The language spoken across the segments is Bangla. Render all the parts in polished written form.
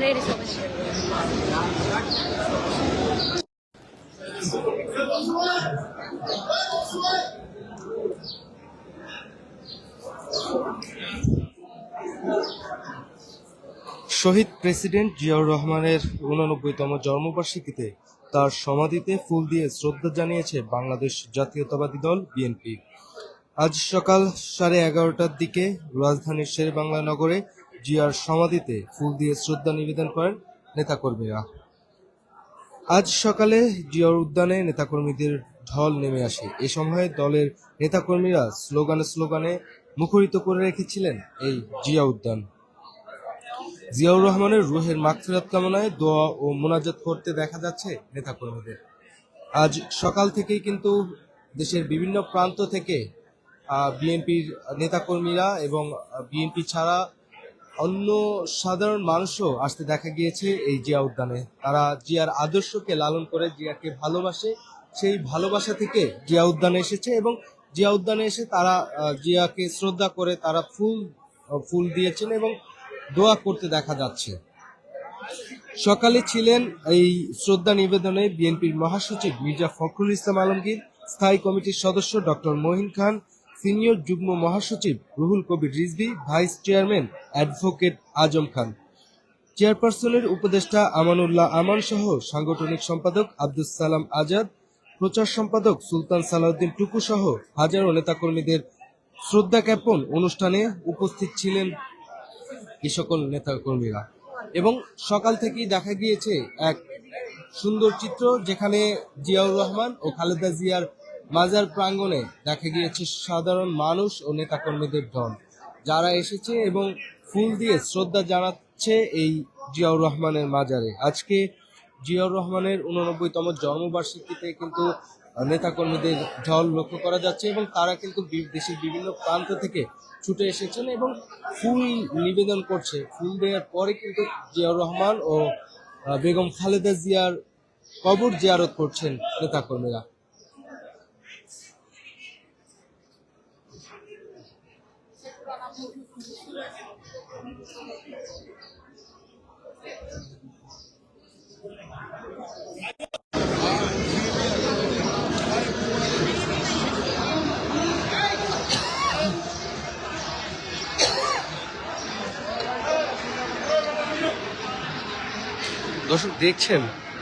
Ladies over here. শহীদ প্রেসিডেন্ট জিয়াউর রহমানের ৮৯তম জন্মবার্ষিকীতে তার সমাধিতে ফুল দিয়ে শ্রদ্ধা জানিয়েছে বাংলাদেশ জাতীয়তাবাদী দল বিএনপি। আজ সকাল 11:30টার দিকে রাজধানীর শেরেবাংলা নগরে জিয়ার সমাধিতে ফুল দিয়ে শ্রদ্ধা নিবেদন করেন নেতাকর্মীরা। আজ সকালে জিয়াউর উদ্যানে নেতাকর্মীদের ঢল নেমে আসে। এ সময় দলের নেতাকর্মীরা স্লোগানে মুখরিত করে রেখেছিলেন এই জিয়া উদ্যান। জিয়াউর রহমানের রুহের মাগফিরাত কামনায় দোয়া ও মোনাজাত করতে দেখা যাচ্ছে নেতাকর্মীদের। আজ সকাল থেকেই কিন্তু দেশের বিভিন্ন প্রান্ত থেকে বিএনপির নেতাকর্মীরা এবং বিএনপি ছাড়া অন্য সাধারণ মানুষও আসতে দেখা গিয়েছে এই জিয়া উদ্যানে। তারা জিয়ার আদর্শকে লালন করে জিয়াকে ভালোবাসে, সেই ভালোবাসা থেকে জিয়া উদ্যানে এসেছে এবং জিয়া উদ্যানে এসে তারা জিয়াকে শ্রদ্ধা করে তারা ফুল দিয়েছেন এবং দোয়া করতে দেখা যাচ্ছে। সকালে ছিলেন এই শ্রদ্ধা নিবেদনে বিএনপির মহাসচিব মির্জা ফখরুল ইসলাম আলমগীর, স্থায়ী কমিটির সদস্য ডক্টর মহিন খান, সিনিয়র যুগ্ম মহাসচিব Ruhul Kabir Rizvi, vice chairman advocate Azam Khan, চেয়ারপারসনের উপদেষ্টা আমানুল্লাহ আমান সহ সাংগঠনিক সম্পাদক আব্দুস সালাম আজাদ, প্রচার সম্পাদক সুলতান সালাউদ্দিন টুকু সহ হাজারো নেতাকর্মীদের শ্রদ্ধা জ্ঞাপন অনুষ্ঠানে উপস্থিত ছিলেন এই সকল নেতাকর্মীরা। এবং সকাল থেকেই দেখা গিয়েছে এক সুন্দর চিত্র, যেখানে জিয়াউর রহমান ও খালেদা জিয়ার মাজার প্রাঙ্গণে দেখা গিয়েছে সাধারণ মানুষ ও নেতাকর্মীদের দল, যারা এসেছে এবং ফুল দিয়ে শ্রদ্ধা জানাচ্ছে এই জিয়াউর রহমানের মাজারে। আজকে জিয়াউর রহমানের ৮৯তম জন্মবার্ষিকীতে কিন্তু নেতাকর্মীদের ঢল লক্ষ্য করা যাচ্ছে এবং তারা কিন্তু দেশের বিভিন্ন প্রান্ত থেকে ছুটে এসেছেন এবং ফুল নিবেদন করছে। ফুল দেওয়ার পরে কিন্তু জিয়াউর রহমান ও বেগম খালেদা জিয়ার কবর জিয়ারত করছেন নেতাকর্মীরা। দর্শক দেখছেন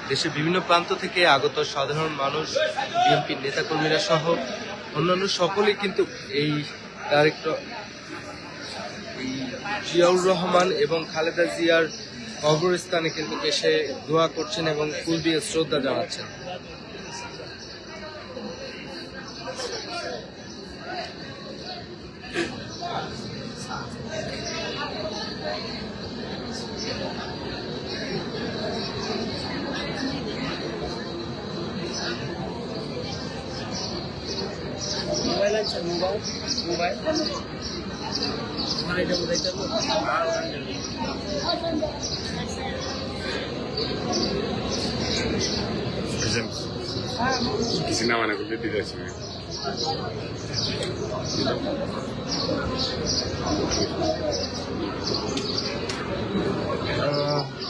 দেশের বিভিন্ন প্রান্ত থেকে আগত সাধারণ মানুষ, বিএনপির নেতাকর্মীরা সহ অন্যান্য সকলেই কিন্তু এই জিয়াউর রহমান এবং খালেদা জিয়ার কবরস্থানে কিন্তু এসে দোয়া করছেন এবং ফুল দিয়ে শ্রদ্ধা জানাচ্ছেন। মোবাইল কিছু না মানে করতে দিতে আসবে।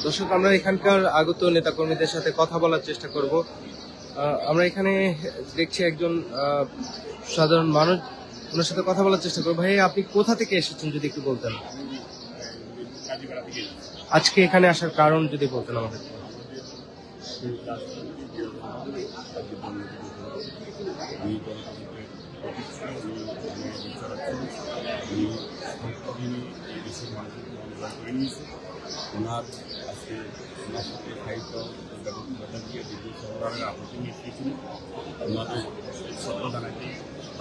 দর্শক, আমরা এখানকার আগত নেতাকর্মীদের সাথে কথা বলার চেষ্টা করব। আমরা এখানে দেখছি একজন সাধারণ মানুষ, ওনার সাথে কথা বলার চেষ্টা করবো। ভাই, আপনি কোথা থেকে এসেছেন যদি একটু বলতেন? আজকে এখানে আসার কারণ যদি বলতেন আমাদের। ওনার আজকে ওনার সাথে সাহিত্য দিয়ে দীর্ঘ সংগ্রামের আপত্তি নিয়ে এসেছিলেন। ওনাদের শ্রদ্ধা জানাতে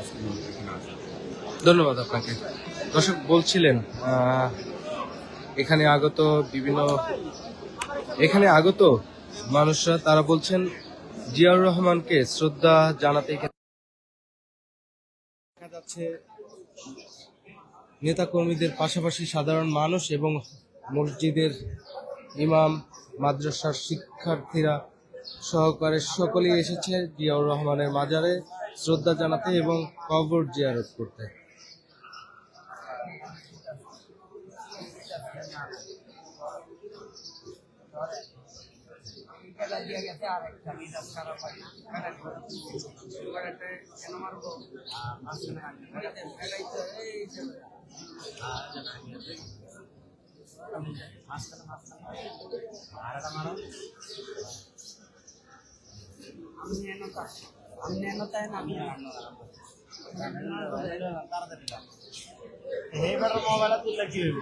আজকে এখানে আসেন। ধন্যবাদ আপনাকে। দর্শক বলছিলেন এখানে আগত মানুষরা, তারা বলছেন জিয়াউর রহমানকে শ্রদ্ধা জানাতে দেখা যাচ্ছে নেতাকর্মীদের পাশাপাশি সাধারণ মানুষ এবং মসজিদের ইমাম, মাদ্রাসার শিক্ষার্থীরা সহকারে সকলেই এসেছে জিয়াউর রহমানের মাজারে শ্রদ্ধা জানাতে এবং কবর জিয়ারত করতে। বেলা দিয়ে গেছে আর একটা মিটার খারাপ হয় না বেড়াতে কেন মারবো আসছে না বেড়াতে বেড়াই তো এই যে আমি এনতাই না এইবার মোবাইল তুললে কি হইব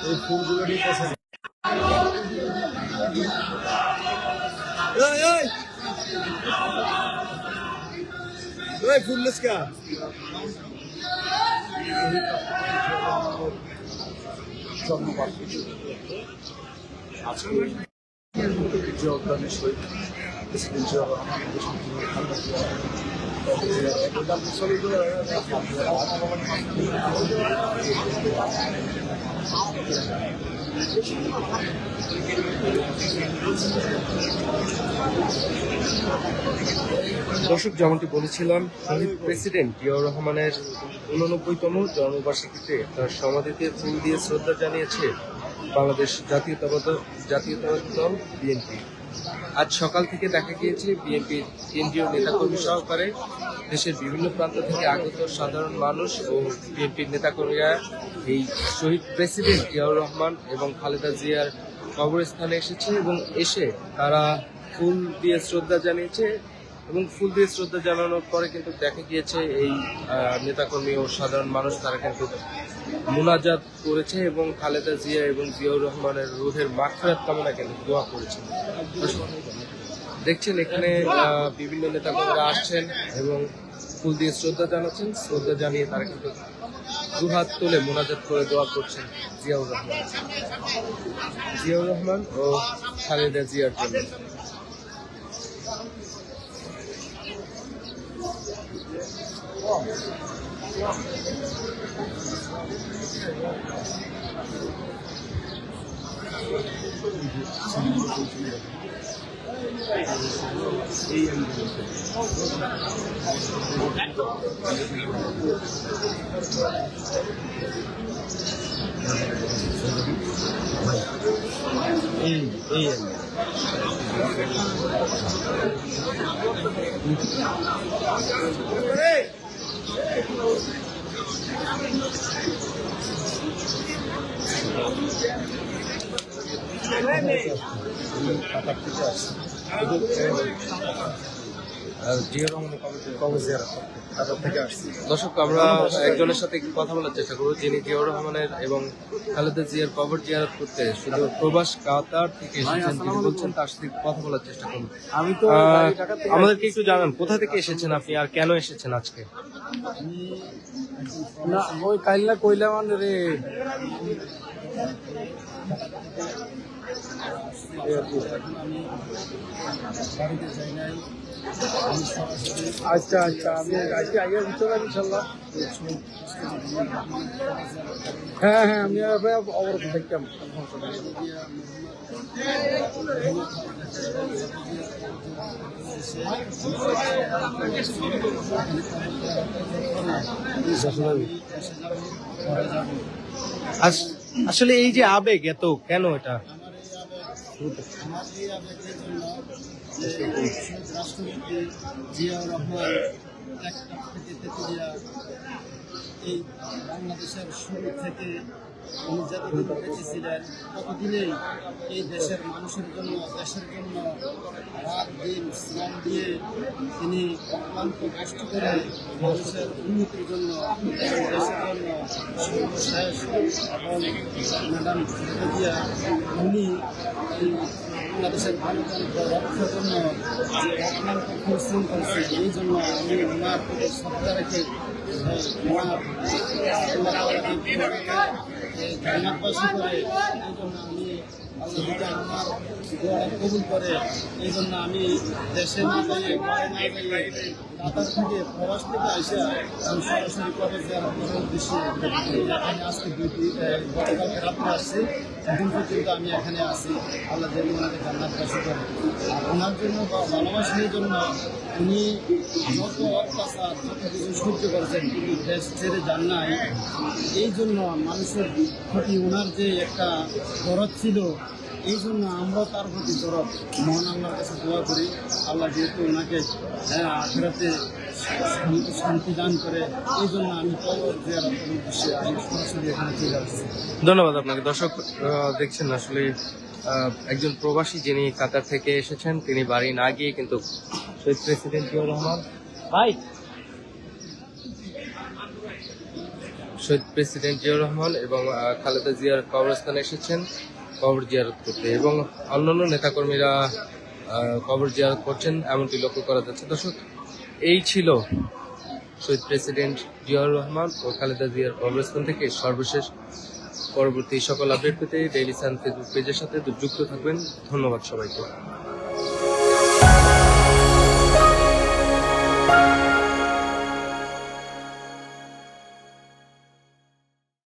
এই ফুলগুলো নিয়ে পছন্দ ফুল লেসকা আজকে যে উদ্যানের শহীদ প্রেসিডেন্ট জিয়া দর্শক, যেমনটি বলেছিলাম, শহীদ প্রেসিডেন্ট জিয়াউর রহমানের 89তম জন্মবার্ষিকীতে তার সমাধিতে ফুল দিয়ে শ্রদ্ধা জানিয়েছে বাংলাদেশ জাতীয়তাবাদী দল বিএনপি। আজ সকাল থেকে দেখা গিয়েছে বিএনপির কেন্দ্রীয় নেতাকর্মী সহকারে দেশের বিভিন্ন প্রান্ত থেকে আগত সাধারণ মানুষ ও বিএনপির নেতাকর্মীরা এই শহীদ প্রেসিডেন্ট জিয়াউর রহমান এবং খালেদা জিয়ার কবরস্থানে এসেছে এবং এসে তারা ফুল দিয়ে শ্রদ্ধা জানিয়েছে এবং ফুল দিয়ে শ্রদ্ধা জানানোর পরে কিন্তু দেখা গিয়েছে এই নেতাকর্মী ও সাধারণ মানুষ তারা কিন্তু মুনাজাত করেছে এবং খালেদা জিয়া এবং জিয়াউর রহমানের রুহের মাগফিরাত কামনা কিন্তু দোয়া করেছেন। দেখছেন এখানে বিভিন্ন নেতাকর্মীরা আসছেন এবং ফুল দিয়ে শ্রদ্ধা জানাচ্ছেন। শ্রদ্ধা জানিয়ে তারা কিন্তু দুহাত তুলে মোনাজাত করে দোয়া করছেন জিয়াউর রহমান ও খালেদা জিয়ার জন্য। দর্শক, আমরা একজনের সাথে একটু কথা বলার চেষ্টা করবো যিনি জিয়াউর রহমানের এবং খালেদা জিয়ার কবর জিয়ারত করতে শুধু প্রবাস কাতার থেকে এসেছেন। তিনি বলছেন, তার সাথে কথা বলার চেষ্টা করুন। আমি তো আমাদেরকে একটু জানান কোথা থেকে এসেছেন আপনি আর কেন এসেছেন আজকে? না ওই কাইলা কইলাম রে আচ্ছা আচ্ছা আমি আজকে আইয়ার ভিতরে ইনশাল্লাহ। হ্যাঁ হ্যাঁ আমি অবরোধ দেখতাম। আসলে এই যে আবেগ এত কেন এটা? রাষ্ট্রপতি জিয়াউর রহমান এই বাংলাদেশের শুরু থেকে উনি যতদিন বেঁচে ছিলেন ততদিনেই এই দেশের মানুষের জন্য, দেশের জন্য রাত দিন শ্রম দিয়ে তিনি অক্লান্ত কষ্ট করে মানুষের উন্নতির জন্য এবং দেশের জন্য সর্বশেষ এবং ম্যাডাম খালেদা উনি এই বাংলাদেশের গণতন্ত্র রক্ষার জন্য যে অক্লান্ত পরিশ্রম করছে, এই জন্য আমি ওনার প্রতি শ্রদ্ধা রেখে ওনার জান্নাতবাসী করে এই জন্য আমি আল্লাহ যদি আমার দোয়াটা কবুল করে, এই জন্য আমি দেশে না যাইয়ে ঘরে না যাইয়ে কাতার থেকে প্রবাস থেকে আসা আমি সরাসরি কলেজ যাওয়ার উদ্দেশ্যে এখানে আজকে গতকালকে রাত্রে আসছি, এখন পর্যন্ত আমি এখানে আসি। আল্লাহ যেন ওনাকে জান্নাতবাসী করে। আর ওনার জন্য বা ভালোবাসার জন্য উনি যত অত্যাচার যত কিছু সহ্য করেছেন, কিন্তু দেশ ছেড়ে যান নাই। এই জন্য মানুষের প্রতি ওনার যে একটা দরদ ছিল, এই জন্য আমরাও তার প্রতি দরদ মহান আল্লাহর কাছে দোয়া করি। আল্লাহ যেহেতু ওনাকে আখিরাতে শান্তি দান করে, এই জন্য আমি কবর জিয়ারতের উদ্দেশ্যে আমি সরাসরি এখানে চলে আসছি। ধন্যবাদ আপনাকে। দর্শক দেখছেন আসলে একজন প্রবাসী যিনি কাতার থেকে এসেছেন, তিনি বাড়ি না গিয়ে কিন্তু শহীদ প্রেসিডেন্ট জিয়াউর রহমান শহীদ প্রেসিডেন্ট জিয়াউর রহমান এবং খালেদা জিয়ার কবরস্থানে এসেছেন কবর জিয়ারত করতে, এবং অন্যান্য নেতাকর্মীরা কবর জিয়ারত করছেন এমনটি লক্ষ্য করা যাচ্ছে। দর্শক, এই ছিল শহীদ প্রেসিডেন্ট জিয়াউর রহমান ও খালেদা জিয়ার কবরস্থান থেকে সর্বশেষ। পরবর্তী সকল আপডেট পেতে ডেইলি সান ফেসবুক পেজের সাথে যুক্ত থাকবেন। ধন্যবাদ সবাইকে।